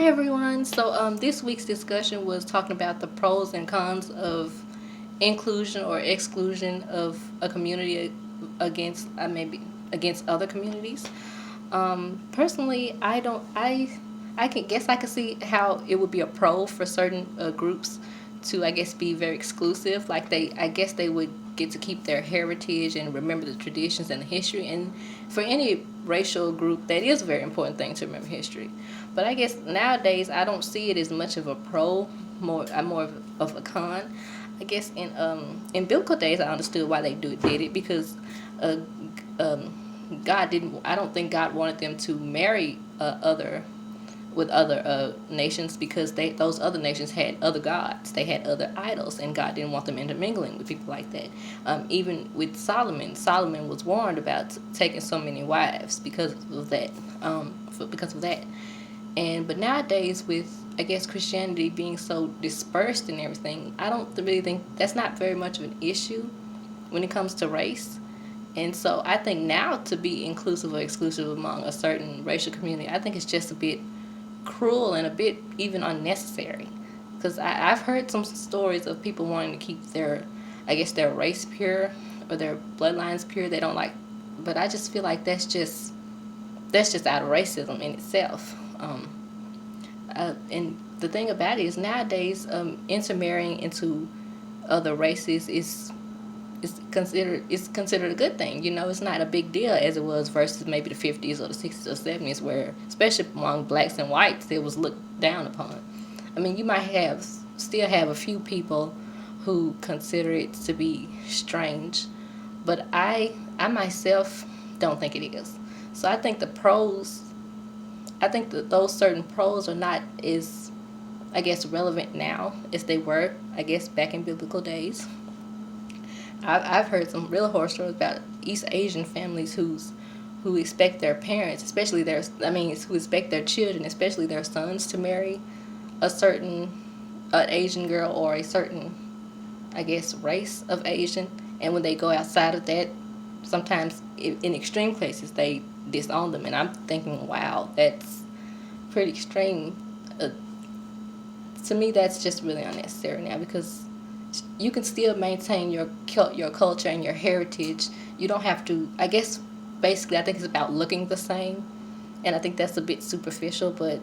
Hi everyone. This week's discussion was talking about the pros and cons of inclusion or exclusion of a community against maybe against other communities. Personally, I don't. I can guess I can see how it would be a pro for certain groups to, I guess, be very exclusive. Like I guess they would get to keep their heritage and remember the traditions and the history. And for any racial group, that is a very important thing to remember history. But I guess nowadays I don't see it as much of a pro, more of a con. I guess in biblical days I understood why they did it because uh, God didn't. I don't think God wanted them to marry other nations because those other nations had other gods. They had other idols, and God didn't want them intermingling with people like that. Even with Solomon was warned about taking so many wives because of that. Because of that, but nowadays with, I guess, Christianity being so dispersed and everything, I don't really think that's not very much of an issue when it comes to race. And so I think now to be inclusive or exclusive among a certain racial community, I think it's just a bit cruel and a bit even unnecessary. Because I've heard some stories of people wanting to keep their, I guess, their race pure or their bloodlines pure. They don't like, but I just feel like that's just out of racism in itself. And the thing about it is nowadays, intermarrying into other races is considered a good thing. It's not a big deal as it was versus maybe the 50s or the 60s or 70s, where especially among blacks and whites it was looked down upon. I mean, you might still have a few people who consider it to be strange, but I myself don't think it is. So I think that those certain pros are not as, I guess, relevant now as they were, I guess, back in biblical days. I've heard some real horror stories about East Asian families who expect their parents, especially who expect their children, especially their sons, to marry a certain Asian girl or a certain, I guess, race of Asian. And when they go outside of that, sometimes in extreme cases they disown them. And I'm thinking, wow, that's pretty extreme. Uh, to me, that's just really unnecessary now because you can still maintain your culture and your heritage. You don't have to. I guess basically, I think it's about looking the same, and I think that's a bit superficial. But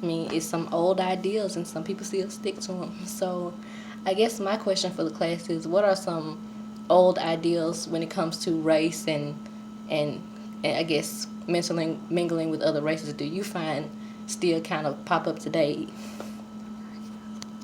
I mean, it's some old ideals, and some people still stick to them. So, I guess my question for the class is, what are some old ideals when it comes to race and, and I guess mingling with other races? Do you find still kind of pop up today?